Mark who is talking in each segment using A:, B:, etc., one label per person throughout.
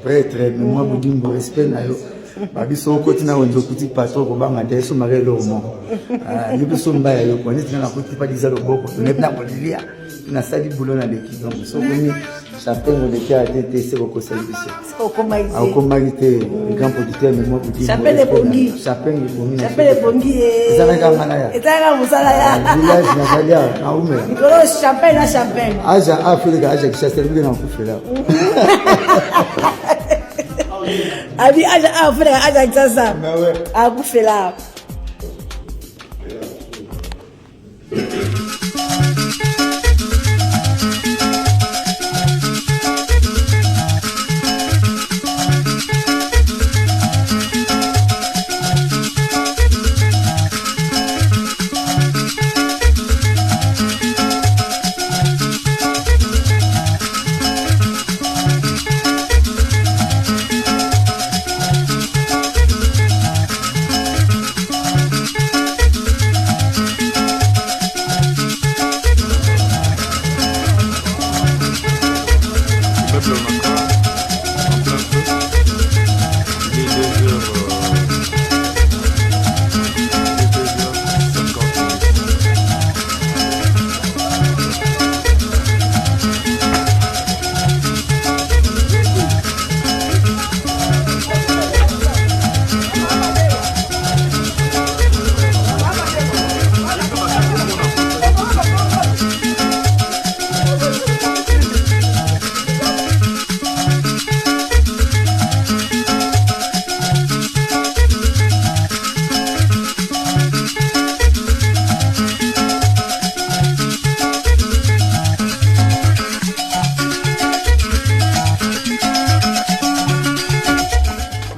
A: prêtre mais moi budimbo respect na yo babiso okoti na wenzo kuti patron ko banga ndeso marelo mo ni biso mbaya yo ko neti na kuti pa diza loboko ne na bolilia na sali boulot na l'équipe donc so koni champagne de kia tete c'est beaucoup service au comité grand producteur mais moi budimbo champagne bongi ezana kangana ya ezana musala ya village na salia na ume nikolo champagne aja Afrika aja kisha service na kufela Abi aja Afrika aja kisasa akufela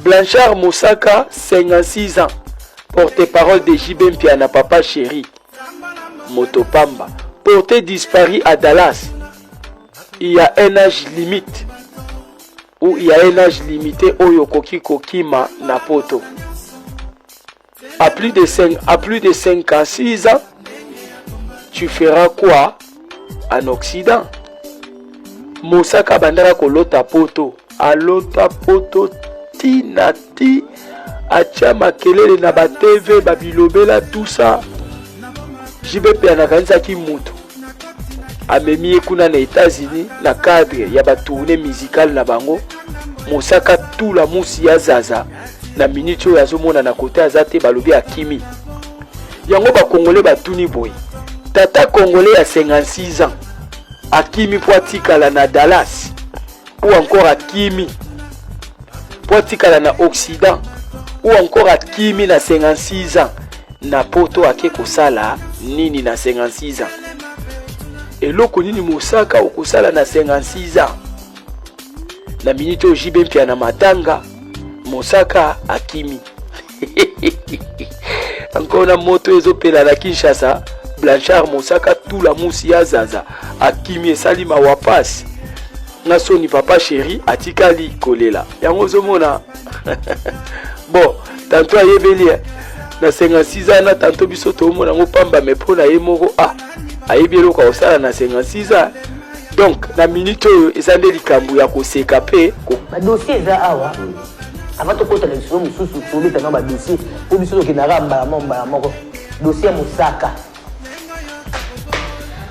B: Blanchard Moussaka, 56 ans, porte-parole de JB Mpiana Papa Chéri, Motopamba, porté disparu à Dallas. Il y a un âge limite, ou il y a un âge limité au Yokoki Kokima Napoto. À plus de 56 ans, tu feras quoi en Occident? Moussaka Bandara Kolota Poto, Alota Poto. Nati acha makelele na ba TV babilobela tout ça JBP anakanisa ki mutu amemi kuna na États-Unis na cadre ya ba tournée musicale na bango Moussaka tout la musi ya zaza na minute oyo azomona na côté azate balobi akimi yango ba congolais batuni boy tata congolais à 56 ans akimi poatikala na Dallas ou encore akimi potikala na Occident ou encore à Kimi na 56 ans na poto ake kosala nini na 56 ans eloko nini Moussaka okosala na 56 ans na minute o JB Mpiana Matanga Moussaka akimi encore na moto ezopela na Kinshasa Blanchard Moussaka tout la musi ya zaza akimi esali mawapasi na soni Papa Chéri atikali kolela yango zomona bon tantôt ayebeli na 56 ans na tantôt biso to mona ngo pamba me pona ye moko ayebeli ko osala na 56 ans donc na minute ezande likambu ya koseka pe
C: ba dossier za awa avant to kota leso mususu to beta na ba dossier ko biso ke na ramba mamba moko dossier Moussaka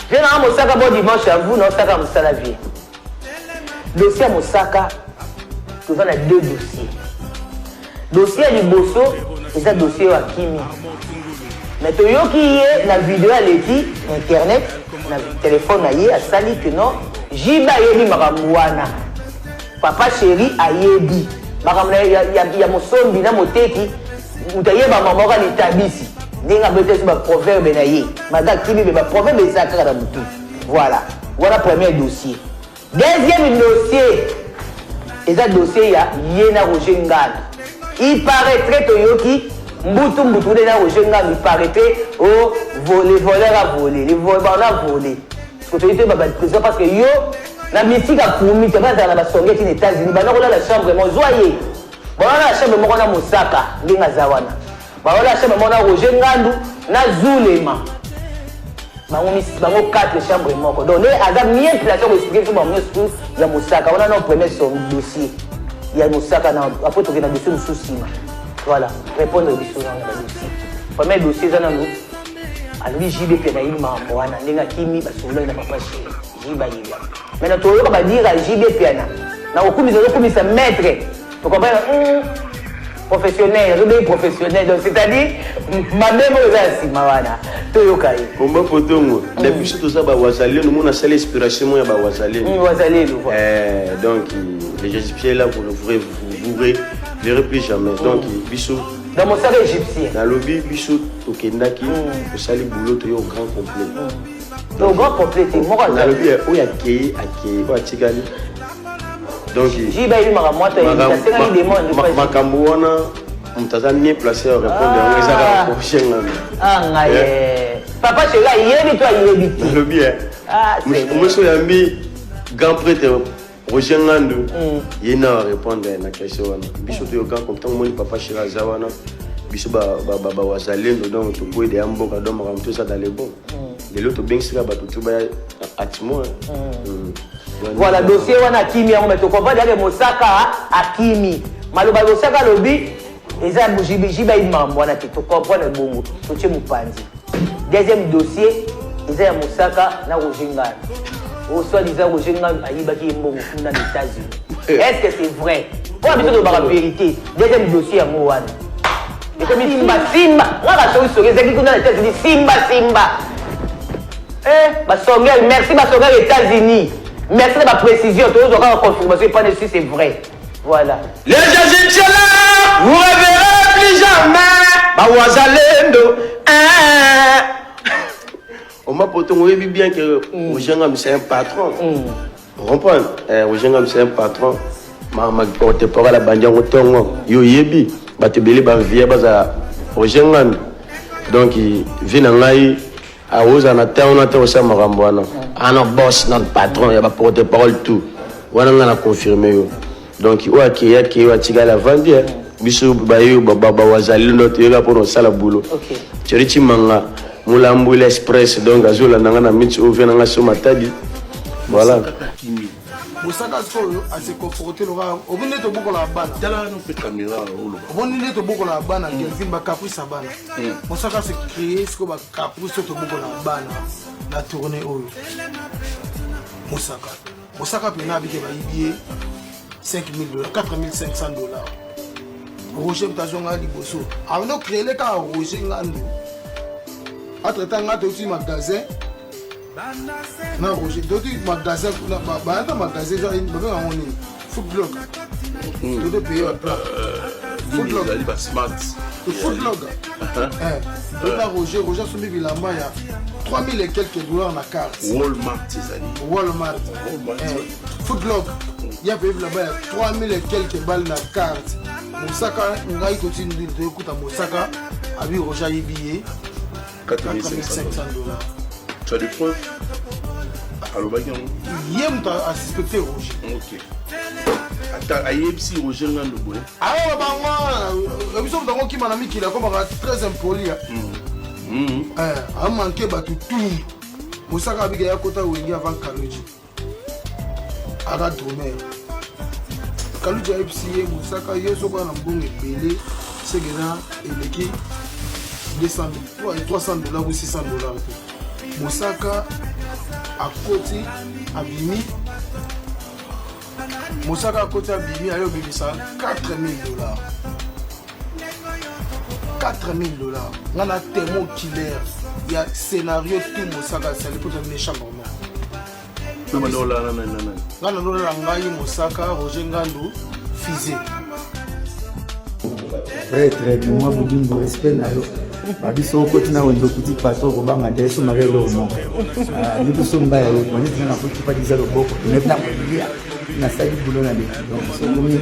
C: je na Moussaka bon dimanche à vous na Moussaka musala vie. Dossier Moussaka, nous avons deux dossiers. Dossier Liboso, c'est un dossier à Kimi. Mais tu as vu la vidéo à l'équipe, internet, le téléphone à sali que non, Jiba Yebi Maramouana. Papa Chéri a Yebi. Il y a mon son, il y a mon teki, il y a maman l'établissi. Il y a un proverbe, il y a un proverbe, voilà. Voilà le premier dossier. Deuxième dossier, et ça dossier, il y a Yena Roger Ngal. Il paraîtrait Toyoki, Mboutou Nena Roger Ngal, il paraîtrait aux voleurs à voler, les voleurs à voler. Parce que yo, la mythique a promis, tu vas dans la Songue, qui est aux États-Unis, on a la chambre, mon joyeux. On a la chambre, on a Moussaka, Linga Zawana. On a la chambre, on a Roger Ngal, na Zulema. Bango 4 chambres moko. Donc, il y a bien placé pour expliquer tout le monde. Il y a Moussaka. On a notre premier dossier. il y a Moussaka après tu as dossier sous voilà répondre biso na dossier premier dossier za na nous alors JB pe na ilma mwana ndinga kimi basula na papa chéri jiba yiba mais na to yo ba dire JB pe na okumisa maître tu comprends professionnel professionnel donc c'est-à-dire ma même aussi mawana to yo kai
D: combat potongo depuis surtout ça ba wazalé nous na seule inspiration ya ba wazalé donc les égyptiens là vous ne verrez plus jamais donc biso
C: dans mon salle égyptien
D: dans lobby biso to kendaki au sali boulot to yo grand complet
C: au grand complet moi
D: dans lobby o ya kei o atikali donc
C: jiba ili mara moto ya c'est des demandes
D: makambo wana mtaza nie placé à répondre à ezaka prochain
C: ngaye papa chéla yebi toi yebi
D: dans lobby monsieur yambi grand prêtre Roger Ngando yena répondre na question wana biso to yoka comme tant moni papa Chira zawana biso ba wazalendo donc to boy de amboka donc makamto ça dans les bons les autres bien sera ba to ba atimo
C: voilà dossier wana kimi yango to comprendre avec Moussaka akimi maloba Moussaka lobi eza bujibi ba imambo wana to comprendre bongo to tche mupanzi deuxième dossier eza ya Moussaka na Roger Ngando au soi-disant Roger Ngando ayibaki mbongo funda les États-Unis est-ce que c'est vrai on a besoin de la vérité deuxième dossier à Moana et comme Simba on va sortir les États-Unis Simba Basongel merci Basongel les États-Unis merci de ma précision tu dois avoir confirmation pas dessus c'est vrai voilà
D: les Égyptiens là vous reverrez plus jamais Bawazalendo on m'a pourtant oui bien que Roger c'est un patron comprendre Roger c'est un patron ma porte parole la bandia otongo yo yebi batebeli ba vie baza Roger donc il vient ngai a oza na ta on a ta sa makambo wana ana boss notre patron ya ba porte parole tout wana ngana confirmer yo donc o akiya ki wa tigala vandi biso ba yo baba wazali ndoto yo pour sala boulot
C: OK
D: cherichi manga Mulambu l'Express donc azola nanga na mitsi o vena nga so matadi voilà
E: Moussaka solo a se confronter le ram au bonnet de beaucoup la bana
F: dala no pe caméra o
E: au bonnet de beaucoup la bana qui ba caprice sa bana Moussaka se créer ce que ba caprice to beaucoup la bana la tournée o Moussaka pe na bi ke ba yibie $5,000 $4,500 Roger Mtazonga liboso avant de créer le cas Roger Ngando entre temps nga to ti magasin na Roger to ti magasin ba ta magasin za ba ba ngoni food blog to de payer food blog
F: ali ba smart
E: food blog to ta Roger sombi bilamba ya 3,000 et quelques dollars na carte Walmart food blog ya payer bilamba ya 3,000 et quelques balles na carte Moussaka ngai to ti ndi to écoute Moussaka abi Roger yibiye $4,500.
F: Tu as des preuves? Alors,
E: il a suspecté Roger.
F: Ok. Attends, si Roger Ngando boy.
E: Ah, bah, nous sommes dans qui m'a mis qui est très impoli. A manqué tout. Moussaka a dit qu'il y a avant Kalouji. Arad Romer. Kalouji a épicé Moussaka, il y a un bon belé, c'est que et l'équipe. $200 $300 ou $600. Moussaka à côté Abimi. Moussaka à côté Abimi a eu ça $4,000. $4,000. On a tellement killer. Il y a scénario tout Moussaka c'est pour devenir chambrement. Moussaka Roger Ngando Fizé.
A: Très moi vous respect na yo. Babiso koti na wendo kuti pato ko banga deso magelo mo. Ni to somba yo ko ni tana ko tipa dizalo boko. Ne na kulia na sali bulo na de. Donc so komi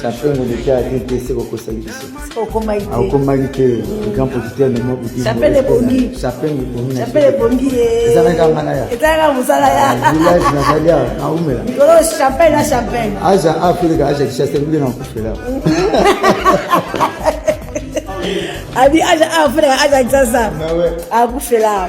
A: champion de kia été c'est ko sali biso. Au komaïté grand producteur de mo kuti.
G: Chapelle bongi. Chapelle bongi.
A: Ezana kangana ya.
G: Ezana musala ya.
A: Village na salia na umela.
G: Nikolo chapelle na chapelle.
A: Aja Afrika aja kisasa mbili na kufela.
G: Abi aja Afrika aja kisasa. Akufela.